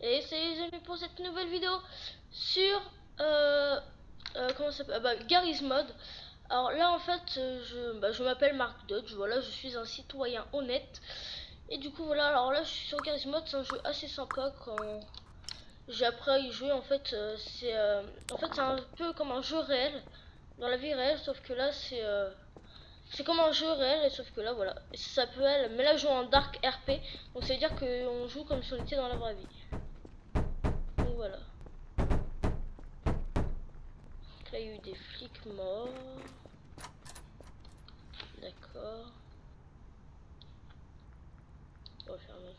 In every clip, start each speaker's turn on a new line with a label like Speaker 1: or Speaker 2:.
Speaker 1: Et salut les amis pour cette nouvelle vidéo sur comment ça s'appelle, Garry's Mod. Alors là en fait je m'appelle Mark Dodge, voilà, je suis un citoyen honnête. Et du coup voilà, alors là je suis sur Garry's Mod, c'est un jeu assez sympa quand j'ai appris à y jouer. En fait c'est un peu comme un jeu réel, dans la vie réelle, sauf que là c'est comme un jeu réel, sauf que là voilà, ça s'appelle, mais là je joue en Dark RP, donc ça veut dire qu'on joue comme si on était dans la vraie vie. Donc voilà. Donc là il y a eu des flics morts. D'accord. On va faire maintenant.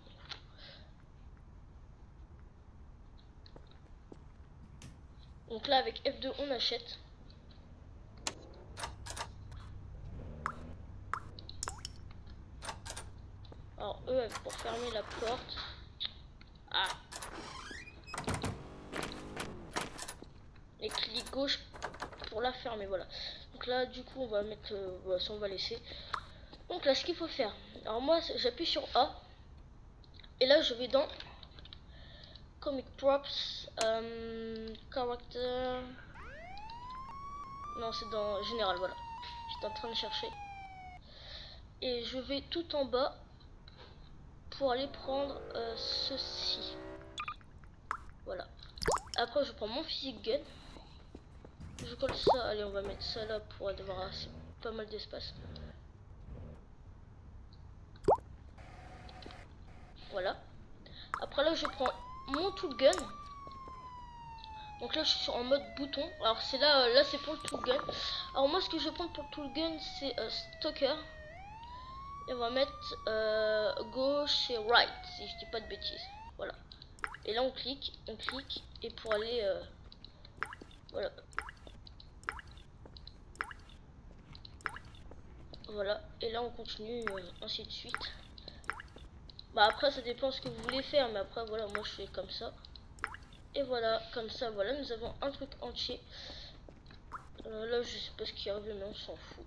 Speaker 1: Donc là avec F2 on achète. Alors eux pour fermer la porte. Ah. Et clic gauche pour la fermer, voilà. Donc là du coup on va mettre voilà, ça on va laisser. Donc là ce qu'il faut faire. Alors moi j'appuie sur A. Et là je vais dans Comic Props, Character. Non c'est dans Général, voilà. J'étais en train de chercher. Et je vais tout en bas pour aller prendre ceci. Voilà. Après je prends mon physique gun. Je colle ça, allez on va mettre ça là pour avoir assez, pas mal d'espace. Voilà. Après là je prends mon tool gun. Donc là je suis en mode bouton. Alors c'est là, là c'est pour le tool gun. Alors moi ce que je vais prendre pour le tool gun c'est Stalker. Et on va mettre gauche et right si je dis pas de bêtises. Voilà. Et là on clique et pour aller voilà. Voilà. Et là on continue ainsi de suite. Bah après ça dépend ce que vous voulez faire, mais après voilà moi je fais comme ça. Et voilà, comme ça voilà nous avons un truc entier. Là je sais pas ce qui arrive mais on s'en fout.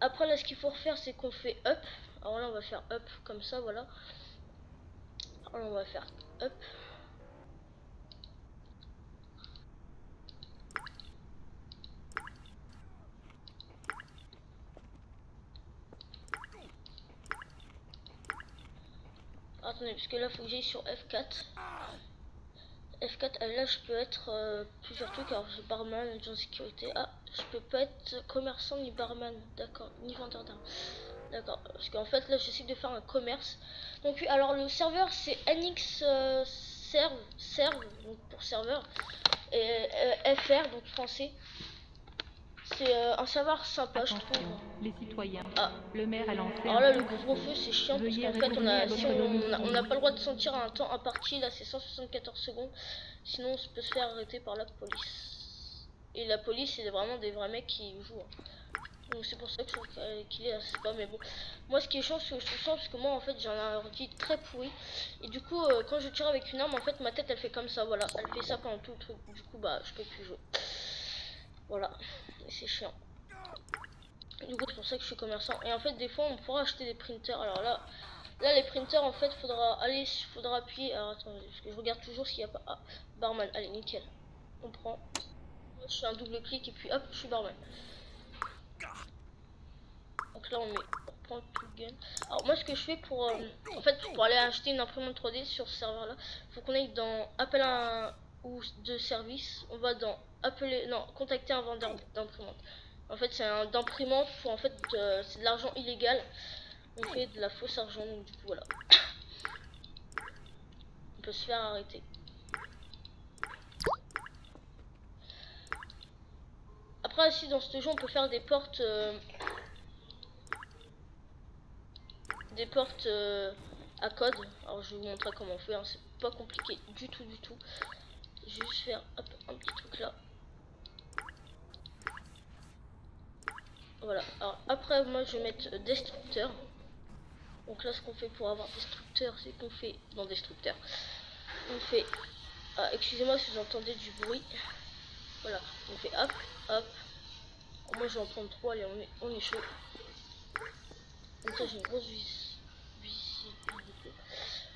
Speaker 1: Après là ce qu'il faut refaire c'est qu'on fait up. Alors là on va faire up comme ça, voilà. Alors on va faire up. Attendez parce que là faut que j'aille sur F4. F4, là je peux être plusieurs trucs. Alors j'ai barman, agent de sécurité. Ah, je peux pas être commerçant ni barman, d'accord, ni vendeur d'armes. D'accord, parce qu'en fait là j'essaie de faire un commerce. Donc oui, alors le serveur c'est NX serve, donc pour serveur, et FR, donc français. C'est un serveur sympa, je trouve.
Speaker 2: Les citoyens.
Speaker 1: Ah.
Speaker 2: Le maire a lancé.
Speaker 1: Alors là le couvre-feu c'est chiant parce qu'en fait si on n'a pas le droit de sortir à un temps imparti, là c'est 174 secondes. Sinon on peut se faire arrêter par la police. Et la police c'est vraiment des vrais mecs qui jouent. Donc c'est pour ça que je trouve qu'il est assez bas, mais bon. Moi ce qui est chiant c'est que je trouve ça parce que moi en fait j'ai un ordi très pourri. Et du coup quand je tire avec une arme en fait ma tête elle fait comme ça, voilà. Elle fait ça pendant tout le truc. Du coup bah je peux plus jouer. Voilà. Et c'est chiant. Du coup c'est pour ça que je suis commerçant. Et en fait des fois on pourra acheter des printers. Alors là les printers en fait faudra appuyer. Alors attendez parce que je regarde toujours s'il n'y a pas. Ah, barman, allez nickel. On prend. Moi, je fais un double clic et puis hop je suis barman. Donc là on prend le tout gun. Alors moi ce que je fais pour en fait pour aller acheter une imprimante 3D sur ce serveur là, faut qu'on aille dans appel à ou de service. On va dans contacter un vendeur d'imprimante. En fait c'est un d'imprimante pour en fait c'est de l'argent illégal. On fait de la fausse argent, donc du coup voilà. On peut se faire arrêter. Après aussi dans ce jeu on peut faire des portes à code. Alors je vais vous montrer comment on fait, hein. C'est pas compliqué du tout. Juste faire hop, un petit truc là. Voilà. Alors après moi je vais mettre destructeur. Donc là ce qu'on fait pour avoir destructeur c'est qu'on fait dans destructeur. On fait excusez-moi si vous entendez du bruit. Voilà. On fait hop. Alors, moi je vais en prendre 3, allez on est chaud. Comme ça j'ai une grosse visibilité.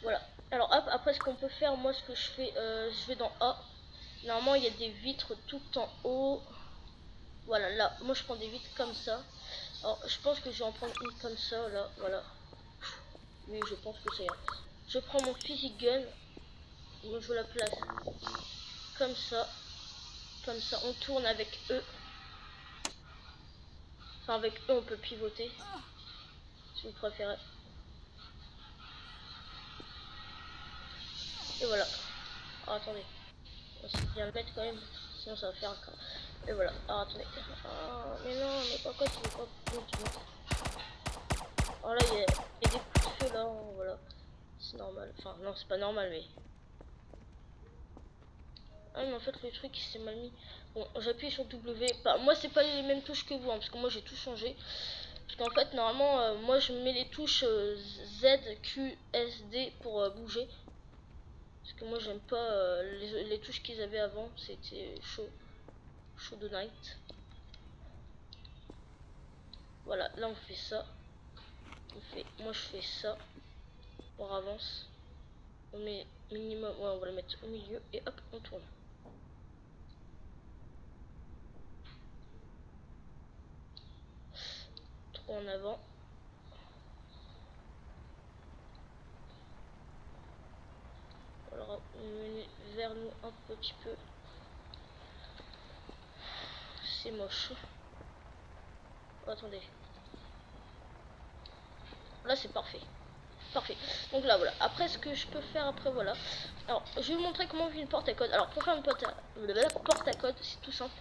Speaker 1: Voilà. Alors hop, après ce qu'on peut faire, moi ce que je fais, je vais dans A. Normalement il y a des vitres tout en haut. Voilà, là, moi je prends des vitres comme ça. Alors je pense que je vais en prendre une comme ça, là, voilà. Oui, je pense que c'est. Je prends mon physique gun. Moi je la place comme ça. Comme ça, on tourne avec E. Enfin avec E on peut pivoter. Si vous préférez. Et voilà. Alors, attendez. On va bien le mettre quand même. Sinon ça va faire un cas. Et voilà. Alors attendez. Ah, mais non, mais pourquoi tu veux pas continuer? Alors là, il y a des coups de feu là. Voilà. C'est normal. Enfin, non, c'est pas normal, mais. Ah, mais en fait, le truc il s'est mal mis. Bon, j'appuie sur W. Bah, moi, c'est pas les mêmes touches que vous, hein, parce que moi j'ai tout changé. Parce qu'en fait, normalement, moi je mets les touches Z, Q, S, D pour bouger. Parce que moi j'aime pas les touches qu'ils avaient avant. C'était chaud. Show the night. Voilà, là on fait ça. Moi je fais ça. On avance. On met minimum. Ouais, on va le mettre au milieu et hop, on tourne. Trop en avant. Alors mener vers nous un petit peu. C'est moche. Oh, attendez. Là c'est parfait. Parfait. Donc là voilà. Après ce que je peux faire après voilà. Alors je vais vous montrer comment on fait une porte à code. Alors pour faire une porte à code, c'est tout simple.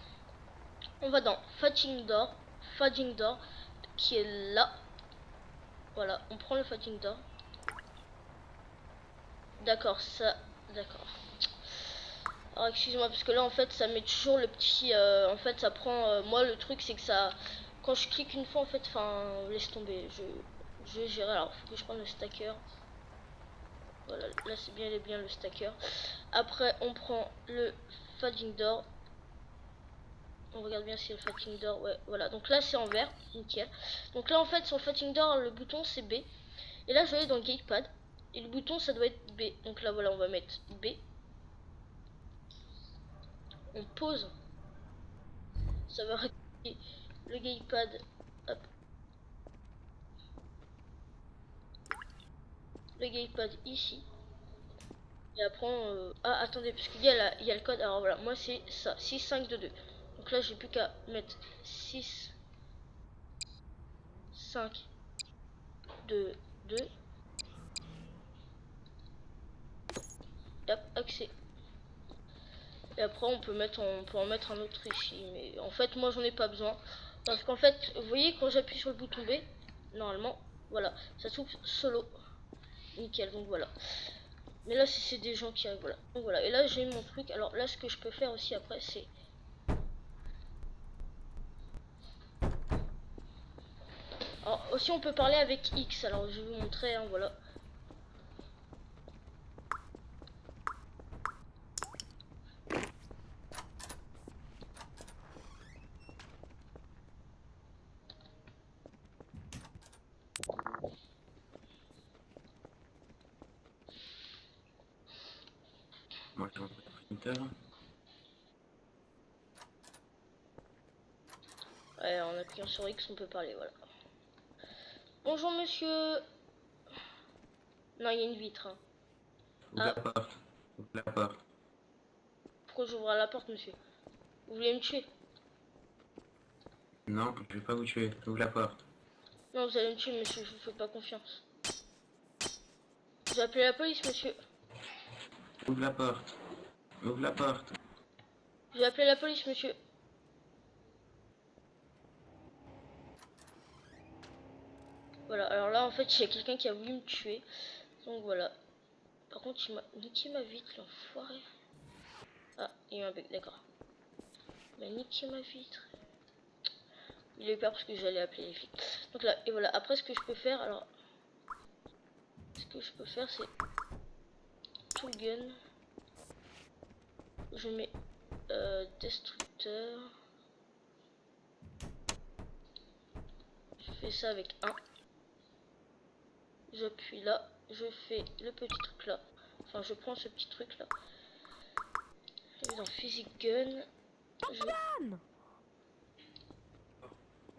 Speaker 1: On va dans Fudging Door qui est là. Voilà, on prend le Fudging Door. D'accord, ça. D'accord. Alors excusez-moi parce que là en fait ça met toujours le petit. En fait ça prend. Moi le truc c'est que ça. Quand je clique une fois en fait. Enfin laisse tomber. Je vais gérer. Alors faut que je prenne le stacker. Voilà, là c'est bien le stacker. Après on prend le Fudging Door. On regarde bien si le Fudging Door. Ouais voilà. Donc là c'est en vert. Nickel. Donc là en fait sur le Fudging Door le bouton c'est B. Et là je vais aller dans le gamepad. Et le bouton ça doit être B. Donc là voilà on va mettre B. On pose. Ça va récupérer le gamepad. Hop. Le gamepad ici. Et après ah attendez parce qu'il y a il y a le code. Alors voilà moi c'est ça 6522. Donc là j'ai plus qu'à mettre 6 5 2 2. Et hop, accès. Et après on peut en mettre un autre ici. Mais en fait moi j'en ai pas besoin. Parce qu'en fait vous voyez quand j'appuie sur le bouton B. Normalement voilà ça s'ouvre solo. Nickel donc voilà. Mais là c'est des gens qui arrivent voilà. Donc voilà. Et là j'ai mon truc. Alors là ce que je peux faire aussi après c'est. Alors aussi on peut parler avec X. Alors je vais vous montrer hein, voilà.
Speaker 3: Moi je rentre au printer.
Speaker 1: Ouais, en appuyant sur X on peut parler voilà. Bonjour monsieur. Non il y a une vitre hein.
Speaker 3: Ouvre la porte. Ouvre la porte.
Speaker 1: Pourquoi j'ouvre la porte monsieur? Vous voulez me tuer?
Speaker 3: Non, je vais pas vous tuer. Ouvre la porte.
Speaker 1: Non vous allez me tuer monsieur, je vous fais pas confiance. J'ai appelé la police monsieur.
Speaker 3: Ouvre la porte. Ouvre la porte.
Speaker 1: J'ai appelé la police monsieur. Voilà, alors là en fait il y a quelqu'un qui a voulu me tuer. Donc voilà. Par contre il m'a niqué ma vitre l'enfoiré. Ah, il y a un bec, d'accord. Il m'a niqué ma vitre. Il a eu peur parce que j'allais appeler les flics. Donc là, et voilà, après ce que je peux faire, alors. Ce que je peux faire c'est. Tool gun. Je mets destructeur. Je fais ça avec 1. J'appuie là. Je fais le petit truc là. Enfin, je prends ce petit truc là. Et dans Physic Gun.
Speaker 4: Barman.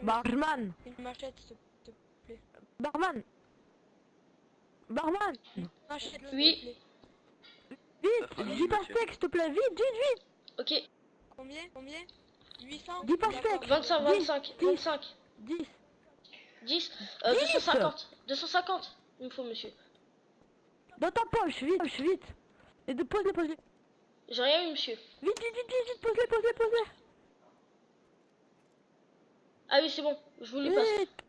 Speaker 4: Barman.
Speaker 5: Une machette, s'il te plaît.
Speaker 4: Barman. Barman.
Speaker 5: Machette, s'il
Speaker 1: Oui.
Speaker 5: te plaît.
Speaker 4: Vite, 10 pastèques, s'il te plaît, vite, vite, vite.
Speaker 1: Ok,
Speaker 5: Combien 800
Speaker 4: 10 pastèques.
Speaker 1: 25, 25,
Speaker 4: 10,
Speaker 1: 25,
Speaker 4: 10.
Speaker 1: 10,
Speaker 4: 10.
Speaker 1: 250, 250. Il me faut, monsieur.
Speaker 4: Dans ta poche, vite, vite. Et de pose-les, pose-les.
Speaker 1: J'ai rien eu, monsieur.
Speaker 4: Vite, vite, vite, vite, pose-les, pose-les, pose-les.
Speaker 1: Ah oui, c'est bon, je vous les passe.
Speaker 4: Vite.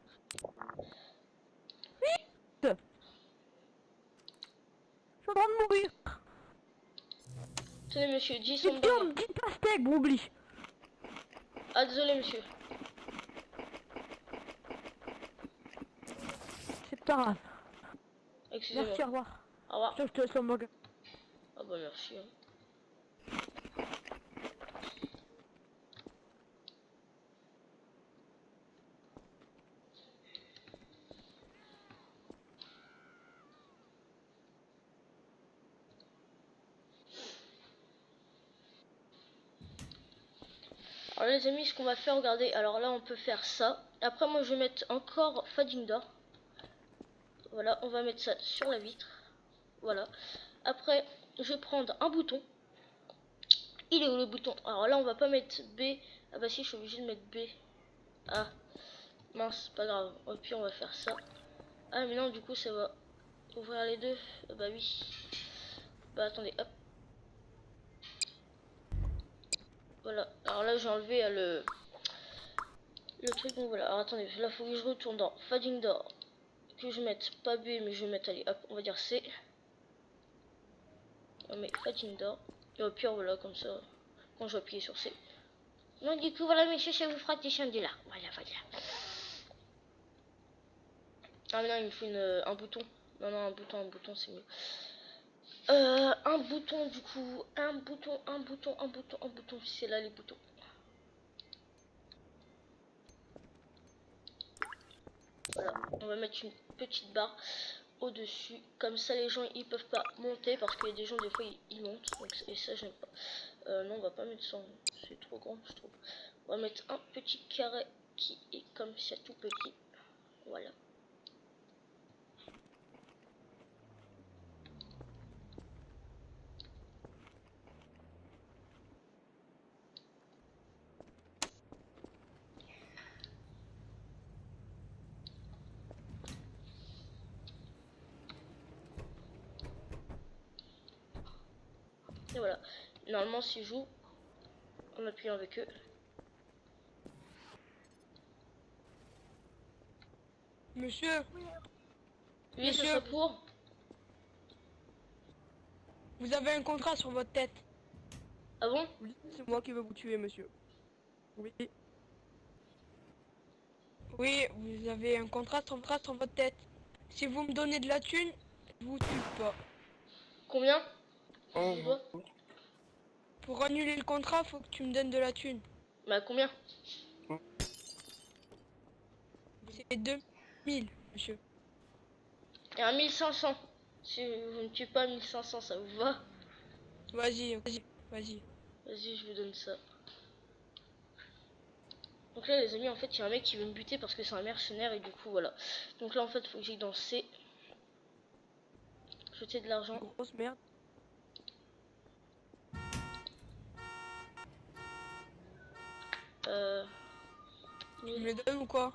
Speaker 4: Vite. Je suis en train de mourir.
Speaker 1: Tenez, monsieur, 10
Speaker 4: Vite,
Speaker 1: sont
Speaker 4: Guillaume, 10 pastèques, oublie.
Speaker 1: Ah, désolé, monsieur.
Speaker 4: C'est pas grave.
Speaker 1: Excusez-moi.
Speaker 4: Merci, au revoir.
Speaker 1: Au revoir.
Speaker 4: Je te laisse le magasin.
Speaker 1: Ah bah merci. Hein. Alors les amis, ce qu'on va faire, regardez, alors là on peut faire ça. Après moi je vais mettre encore Fading Door. Voilà, on va mettre ça sur la vitre. Voilà. Après, je vais prendre un bouton. Il est où le bouton? Alors là on va pas mettre B. Ah bah si, je suis obligé de mettre B. Ah, mince, pas grave. Au pire on va faire ça. Ah mais non, du coup ça va ouvrir les deux. Ah bah oui. Bah attendez, hop. Voilà, alors là j'ai enlevé le truc, donc voilà. Alors attendez, là faut que je retourne dans Fading Door, que je mette pas B, mais je vais mettre, allez hop, on va dire C. On met Fading Door, et au pire voilà, comme ça, quand je vais appuyer sur C. Donc du coup voilà messieurs, ça vous fera des chandeliers. Voilà, voilà. Ah mais non, il me faut un bouton. Non, non, un bouton c'est mieux. Un bouton du coup, un bouton, c'est là les boutons. Voilà, on va mettre une petite barre au-dessus, comme ça les gens ils peuvent pas monter, parce qu'il y a des gens des fois ils montent, donc, et ça j'aime pas. Non, on va pas mettre ça, c'est trop grand je trouve. On va mettre un petit carré qui est comme ça, tout petit. Voilà. Et voilà. Normalement s'ils jouent en appuyant avec eux.
Speaker 5: Monsieur,
Speaker 1: Oui, ce
Speaker 5: Monsieur.
Speaker 1: sera pour.
Speaker 5: vous avez un contrat sur votre tête.
Speaker 1: Ah bon?
Speaker 4: Oui, c'est moi qui vais vous tuer, monsieur. Oui.
Speaker 5: Oui, vous avez un contrat sur votre tête. Si vous me donnez de la thune, je vous tue pas.
Speaker 1: Combien?
Speaker 4: Oh.
Speaker 1: Je dois.
Speaker 5: Pour annuler le contrat, faut que tu me donnes de la thune.
Speaker 1: Bah combien?
Speaker 5: C'est 2000, monsieur.
Speaker 1: Et un 1500. Si vous ne tuez pas 1500, ça vous va?
Speaker 5: Vas-y, vas-y, vas-y.
Speaker 1: Vas-y, je vous donne ça. Donc là les amis, en fait il y a un mec qui veut me buter parce que c'est un mercenaire, et du coup voilà. Donc là en fait il faut que j'aille dans C. Jeter de l'argent.
Speaker 4: Grosse merde.
Speaker 5: Tu me les donnes ou quoi?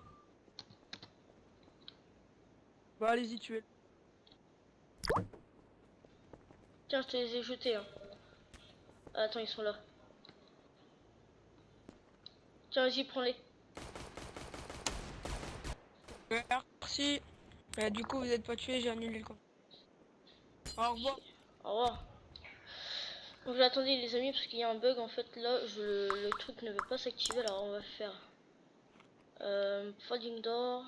Speaker 4: Bah allez-y, tuez.
Speaker 1: Tiens, je te les ai jetés. Hein. Ah, attends, ils sont là. Tiens, vas-y, prends-les.
Speaker 5: Merci. Du coup, vous êtes pas tué, j'ai annulé le contrat. Au revoir.
Speaker 1: Au revoir. Donc là, attendez les amis, parce qu'il y a un bug en fait là, le truc ne veut pas s'activer, alors on va faire Folding Door.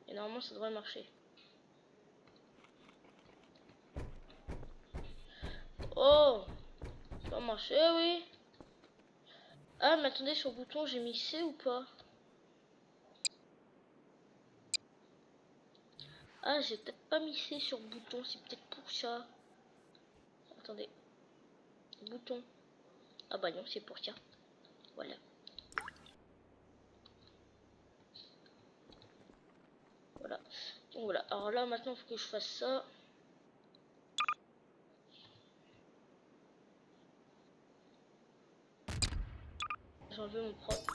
Speaker 1: Et normalement ça devrait marcher. Oh, ça va marcher, oui. Ah mais attendez, sur le bouton j'ai mis C ou pas? Ah, j'ai peut-être pas misé sur bouton, c'est peut-être pour ça. Attendez. Bouton. Ah bah non, c'est pour ça. Voilà. Voilà. Donc voilà. Alors là, maintenant, il faut que je fasse ça. J'ai enlevé mon propre.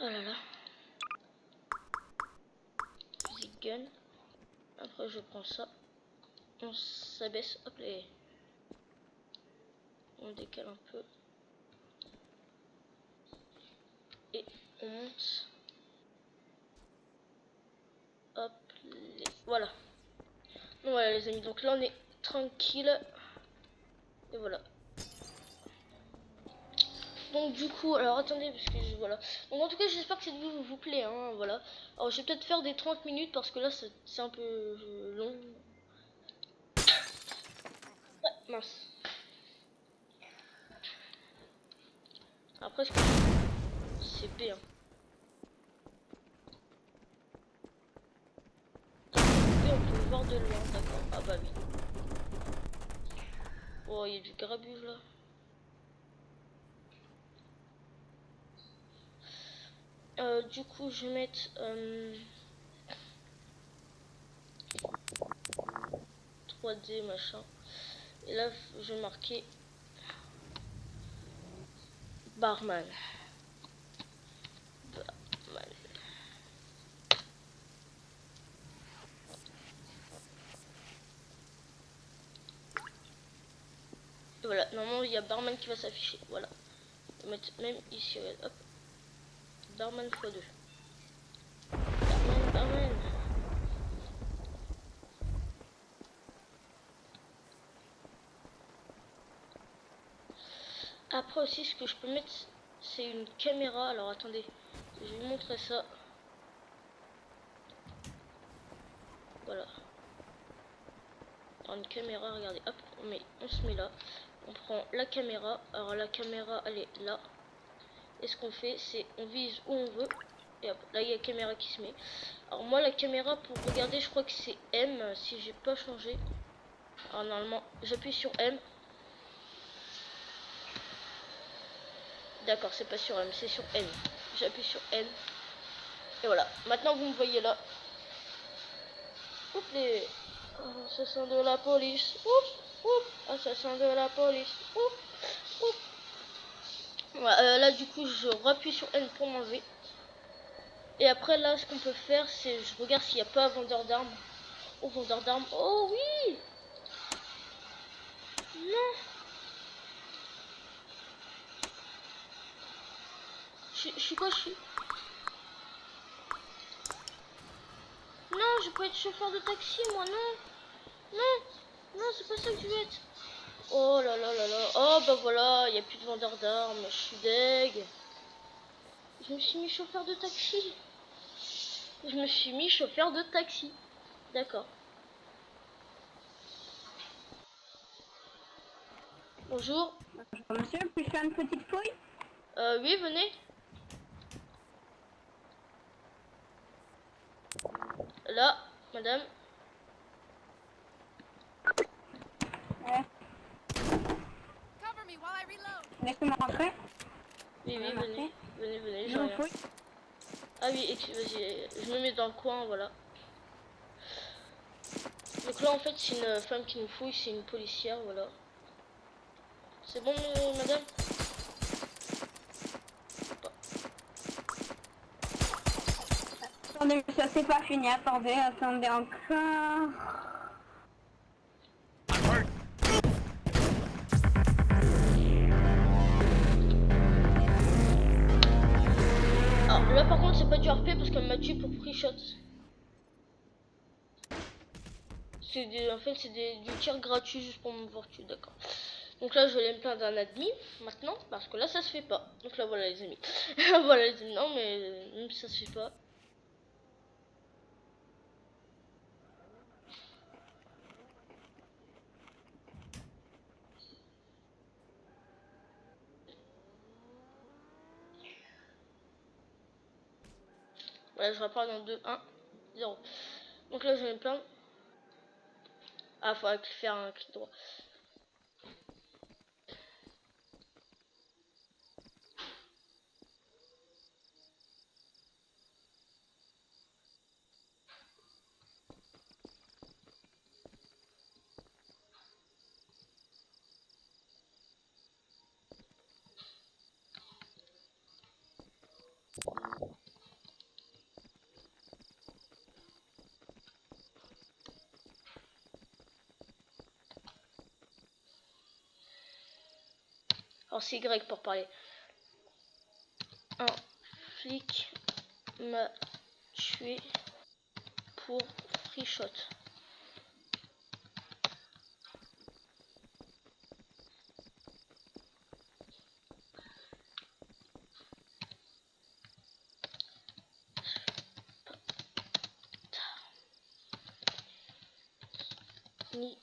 Speaker 1: Oh là là. Fusil gun. Après, je prends ça. On s'abaisse. Hop là. On décale un peu. Et on monte. Hop. Voilà. Donc voilà les amis. Donc là, on est tranquille. Et voilà. Donc du coup, alors attendez, parce que voilà. Donc en tout cas, j'espère que cette vidéo vous plaît, hein, voilà. Alors je vais peut-être faire des 30 minutes parce que là, c'est un peu long. Ouais, mince. Après, c'est B, hein. B, on peut le voir de loin, d'accord. Ah bah oui. Oh, il y a du grabuge là. Du coup, je vais mettre 3D machin. Et là, je vais marquer barman. Barman. Et voilà, normalement, il y a barman qui va s'afficher. Voilà. Je vais mettre même ici, hop. Barman x2. Barman, barman. Après aussi, ce que je peux mettre, c'est une caméra. Alors attendez, je vais vous montrer ça. Voilà. Alors une caméra, regardez, hop, on se met là. On prend la caméra. Alors la caméra, elle est là. Et ce qu'on fait, c'est on vise où on veut. Et hop, là il y a la caméra qui se met. Alors moi, la caméra pour regarder, je crois que c'est M, si j'ai pas changé. Alors normalement, j'appuie sur M. D'accord, c'est pas sur M, c'est sur N. J'appuie sur N. Et voilà. Maintenant, vous me voyez là. Oups, les... Oh, ça sent de la police. Oups, oups. Ah, ça sent de la police. Oups, oups. Voilà, là, du coup, je rappuie sur N pour m'enlever. Et après, là, ce qu'on peut faire, c'est... Je regarde s'il n'y a pas un vendeur d'armes. Oh, vendeur d'armes. Oh, oui. Non. Je suis quoi, je suis... Non, je peux être chauffeur de taxi, moi, non. Non, non, c'est pas ça que je veux être. Oh là là là là. Oh bah voilà, il n'y a plus de vendeur d'armes. Je suis deg. Je me suis mis chauffeur de taxi. Je me suis mis chauffeur de taxi. D'accord. Bonjour.
Speaker 6: Monsieur, puis-je faire une petite fouille?
Speaker 1: Oui, venez. Là, madame.
Speaker 6: Ouais. Laissez-moi rentrer.
Speaker 1: Oui, oui, venez. Venez, venez,
Speaker 6: Je
Speaker 1: j'ai
Speaker 6: vous
Speaker 1: rien.
Speaker 6: fouille.
Speaker 1: Ah oui, vas-y, je me mets dans le coin, voilà. Donc là, en fait, c'est une femme qui nous fouille, c'est une policière, voilà. C'est bon, madame?
Speaker 6: Attendez, ça c'est pas fini. Attendez, attendez encore.
Speaker 1: Alors là, par contre, c'est pas du RP parce qu'elle m'a tué pour free shot. En fait, c'est du tir gratuit juste pour me voir tuer, d'accord. Donc là, je vais aller me plaindre d'un admin maintenant parce que là, ça se fait pas. Donc là, voilà les amis. Voilà les amis. Non, mais ça se fait pas. Voilà, je repars dans 2, 1, 0. Donc là, je vais me plaindre. Ah, faut faire un clic droit. Alors c'est Y pour parler. Un flic m'a tué pour free shot. Ni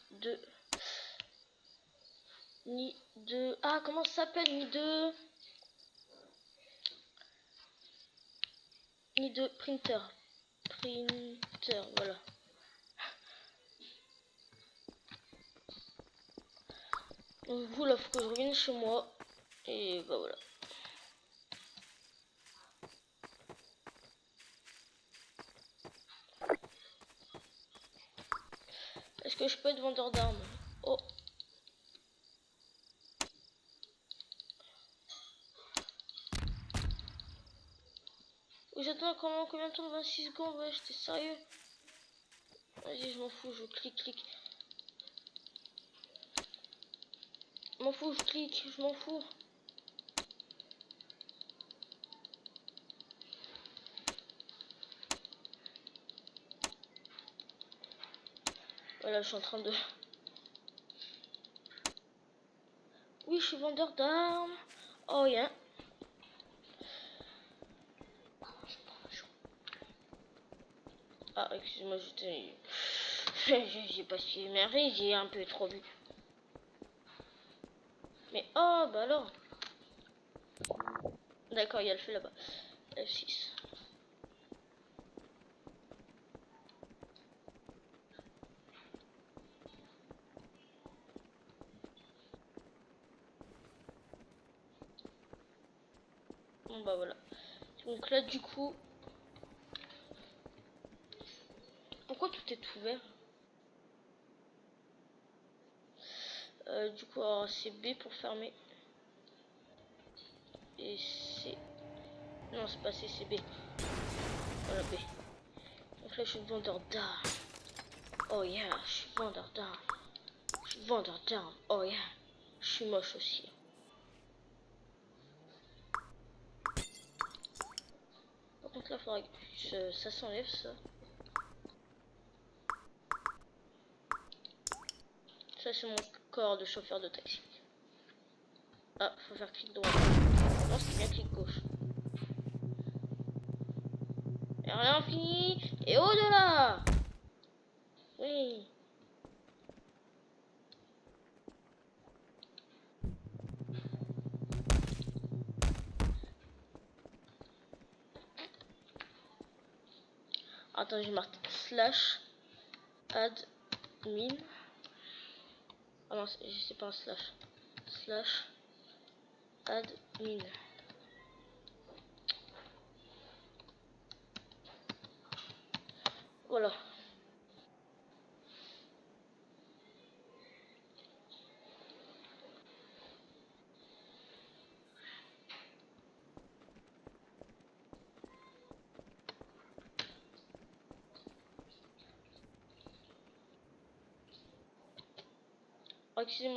Speaker 1: de... Ah, comment ça s'appelle? Ni de printer. Printer, voilà. Donc vous, là, faut que je revienne chez moi. Et bah voilà. Est-ce que je peux être vendeur d'armes? Oh. Vous attendez combien de temps? 26 secondes? Ouais, j'étais sérieux. Vas-y, je m'en fous, je clique. Je m'en fous, je clique, je m'en fous. Voilà, je suis en train de... Oui, je suis vendeur d'armes. Oh, yeah. Ah, excuse-moi, j'étais... J'ai pas suivi mes règles, j'ai un peu trop vu. Mais oh, bah alors. D'accord, il y a le feu là-bas. F6. Bon bah voilà. Donc là du coup... Pourquoi tout est ouvert? Du coup alors c'est B pour fermer. Et c'est... Non c'est pas C, c'est B. Voilà B. Donc là je suis vendeur d'armes. Oh yeah, je suis vendeur d'armes. Je suis vendeur d'armes. Oh yeah. Je suis moche aussi. Par contre là faudrait que ça s'enlève ça. Ça c'est mon corps de chauffeur de taxi. Ah, faut faire clic droit. Non, c'est bien clic gauche. Et rien fini. Et au-delà. Oui. Attends, je marque slash admin. Ah non, c'est pas un slash. Slash admin. Voilà. Oh, excusez-moi.